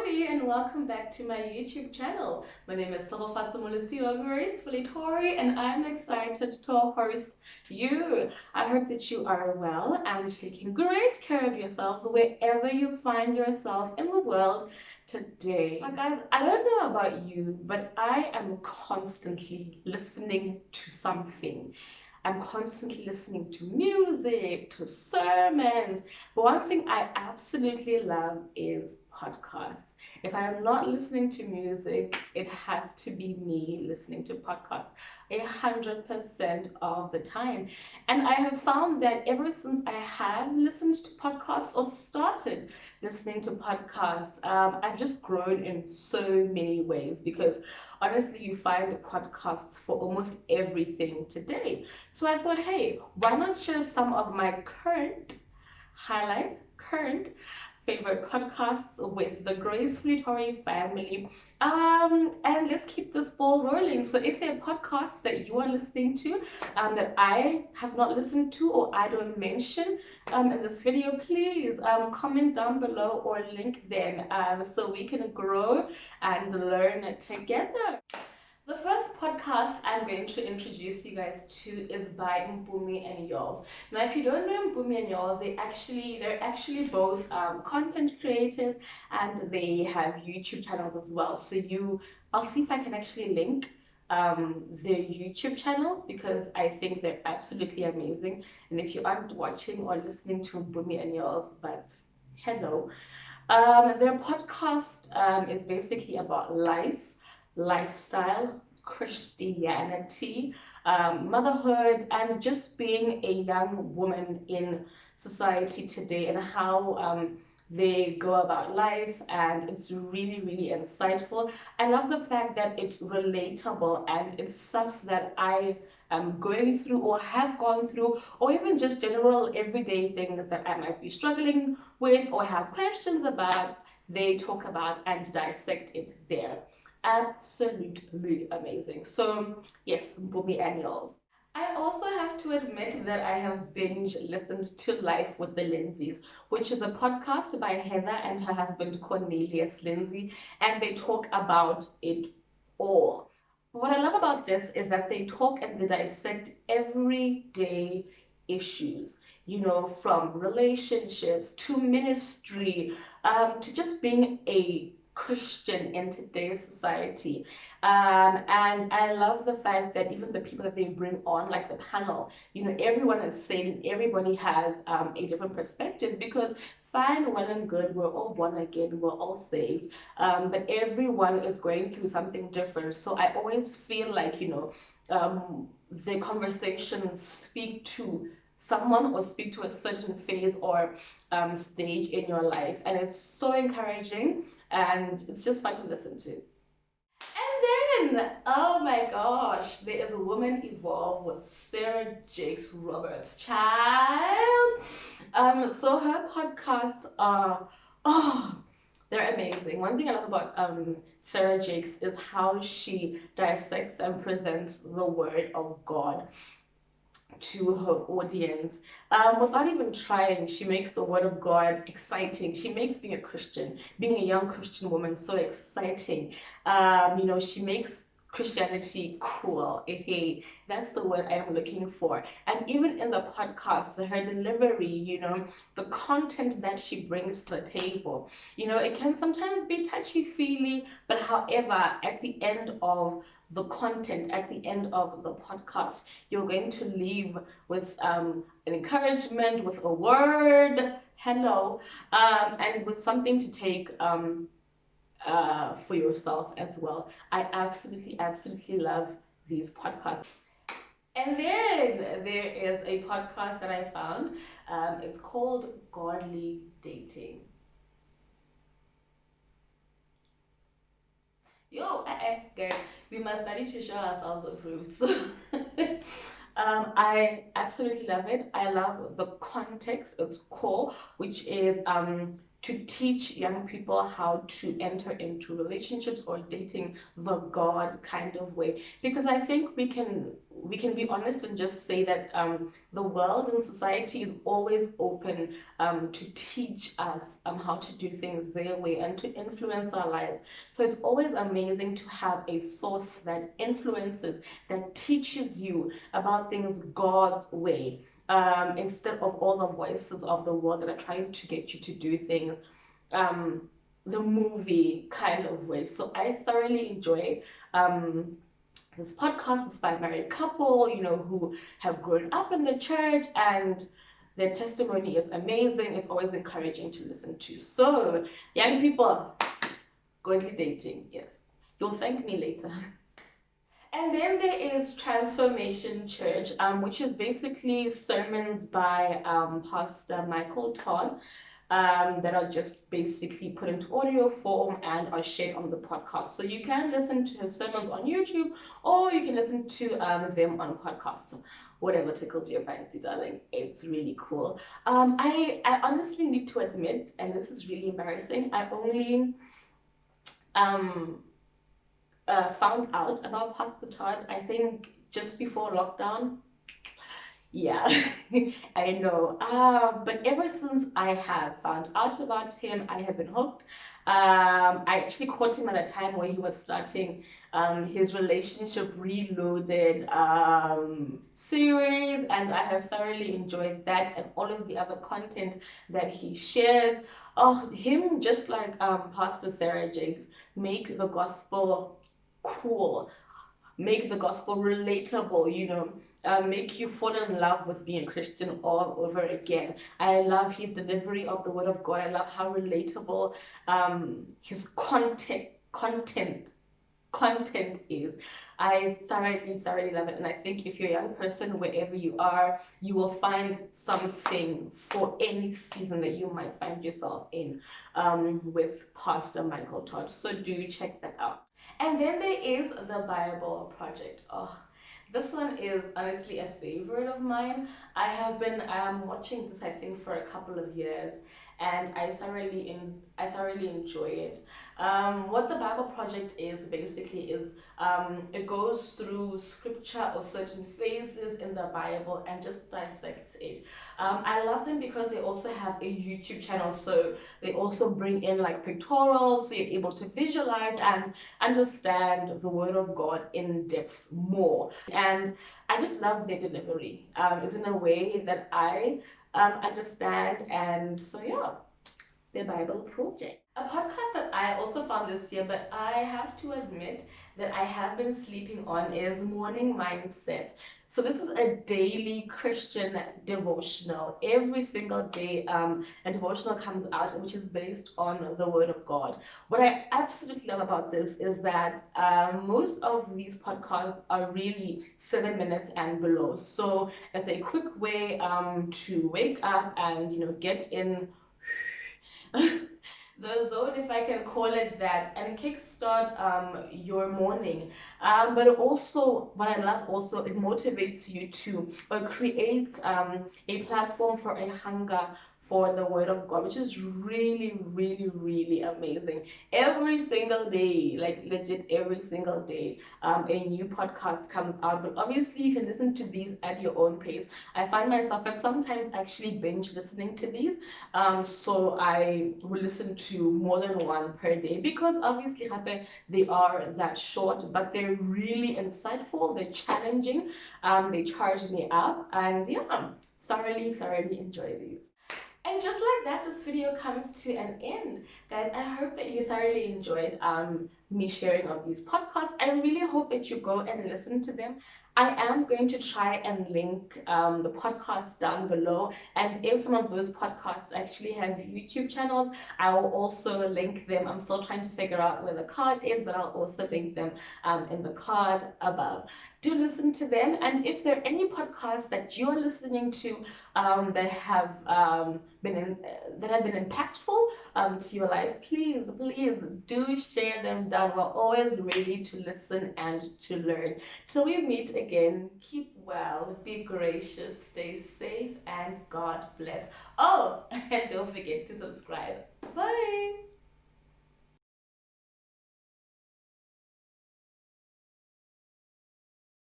Howdy and welcome back to my YouTube channel. My name is Gracefully Tori and I'm excited to host you. I hope that you are well and taking great care of yourselves wherever you find yourself in the world today. Now guys, I don't know about you, but I am constantly listening to something. I'm constantly listening to music, to sermons. But one thing I absolutely love is podcasts. If I am not listening to music, it has to be me listening to podcasts 100% of the time. And I have found that ever since I have listened to podcasts or started listening to podcasts, I've just grown in so many ways because honestly, you find podcasts for almost everything today. So I thought, hey, why not share some of my current favorite podcasts with the Gracefully Tori family. And let's keep this ball rolling. So if there are podcasts that you are listening to that I have not listened to or I don't mention in this video, please comment down below or link them so we can grow and learn together. The first podcast I'm going to introduce you guys to is by MPOOMY and YOLZ. Now, if you don't know MPOOMY and YOLZ, they're actually both content creators and they have YouTube channels as well. So I'll see if I can actually link their YouTube channels because I think they're absolutely amazing. And if you aren't watching or listening to MPOOMY and YOLZ, but hello, their podcast is basically about life, lifestyle, Christianity, motherhood, and just being a young woman in society today and how they go about life. And it's really, really insightful. I love the fact that it's relatable and it's stuff that I am going through or have gone through, or even just general everyday things that I might be struggling with or have questions about. They talk about and dissect it there. Absolutely amazing. So yes, MPOOMY and YOLZ. I also have to admit that I have binge listened to Life with the Lindsays, which is a podcast by Heather and her husband Cornelius Lindsay, and they talk about it all. What I love about this is that they talk and they dissect everyday issues, from relationships to ministry, to just being a Christian in today's society. And I love the fact that even the people that they bring on, like the panel, everyone is saying everybody has a different perspective because fine, well and good, we're all born again, we're all saved, but everyone is going through something different. So I always feel like, the conversations speak to someone or speak to a certain phase or stage in your life, and it's so encouraging and it's just fun to listen to. And then, oh my gosh, there is a Woman Evolve with Sarah Jakes Roberts. Child. So her podcasts are, oh, they're amazing. One thing I love about Sarah Jakes is how she dissects and presents the Word of God to her audience without even trying. She makes the Word of God exciting. She makes being a Christian, being a young Christian woman, so exciting. She makes Christianity cool. Hey, that's the word I am looking for. And even in the podcast, her delivery, the content that she brings to the table, it can sometimes be touchy-feely, but however, at the end of the content, at the end of the podcast, you're going to leave with an encouragement, with a word, hello, and with something to take for yourself as well. I absolutely, absolutely love these podcasts. And then there is a podcast that I found. It's called Godly Dating. Guys, we must study to show ourselves approved. So, I absolutely love it. I love the context of core, which is to teach young people how to enter into relationships or dating the God kind of way. Because I think we can be honest and just say that the world and society is always open to teach us how to do things their way and to influence our lives. So it's always amazing to have a source that influences, that teaches you about things God's way, instead of all the voices of the world that are trying to get you to do things the movie kind of way. So I thoroughly enjoy this podcast. It's by a married couple, who have grown up in the church, and their testimony is amazing. It's always encouraging to listen to. So, young people, godly dating, yes. You'll thank me later. And then there is Transformation Church, which is basically sermons by Pastor Michael Todd, that are just basically put into audio form and are shared on the podcast. So you can listen to his sermons on YouTube, or you can listen to them on podcasts. So whatever tickles your fancy, darlings. It's really cool. I honestly need to admit, and this is really embarrassing, I only found out about Pastor Todd, I think, just before lockdown. Yeah, I know. But ever since I have found out about him, I have been hooked. I actually caught him at a time where he was starting his Relationship Reloaded series, and I have thoroughly enjoyed that and all of the other content that he shares. Oh, him, just like Pastor Sarah Jakes, make the gospel cool, make the gospel relatable, make you fall in love with being a Christian all over again. I love his delivery of the word of God. I love how relatable his content is. I thoroughly love it, and I think if you're a young person, wherever you are, you will find something for any season that you might find yourself in with Pastor Michael Todd. So do check that out. And then there is the Bible Project. Oh, this one is honestly a favorite of mine. I have been watching this, I think, for a couple of years, and I thoroughly enjoy it. What the Bible Project is basically is it goes through scripture or certain phases in the Bible and just dissects it. I love them because they also have a YouTube channel, so they also bring in like pictorials, so you're able to visualize and understand the Word of God in depth more. And I just love their delivery. It's in a way that I understand, and so yeah, the Bible Project. A podcast that I also found this year, but I have to admit that I have been sleeping on, is Morning Mindset. So this is a daily Christian devotional. Every single day, a devotional comes out, which is based on the Word of God. What I absolutely love about this is that most of these podcasts are really 7 minutes and below. So it's a quick way to wake up and get in the zone, if I can call it that, and kickstart your morning. But also, what I love also, it motivates you to create a platform for a hunger for the Word of God, which is really amazing. Every single day, like legit every single day, a new podcast comes out. But obviously, you can listen to these at your own pace. I find myself at sometimes actually binge listening to these. So I will listen to more than one per day, because obviously they are that short, but they're really insightful, they're challenging, they charge me up, and yeah, thoroughly enjoy these. And just like that, this video comes to an end. Guys, I hope that you thoroughly enjoyed me sharing of these podcasts. I really hope that you go and listen to them. I am going to try and link the podcasts down below. And if some of those podcasts actually have YouTube channels, I will also link them. I'm still trying to figure out where the card is, but I'll also link them in the card above. Do listen to them. And if there are any podcasts that you're listening to that have that have been impactful to your life, please do share them down. We're always ready to listen and to learn. Till we meet again, keep well, be gracious, stay safe, and God bless. Oh, and don't forget to subscribe. Bye.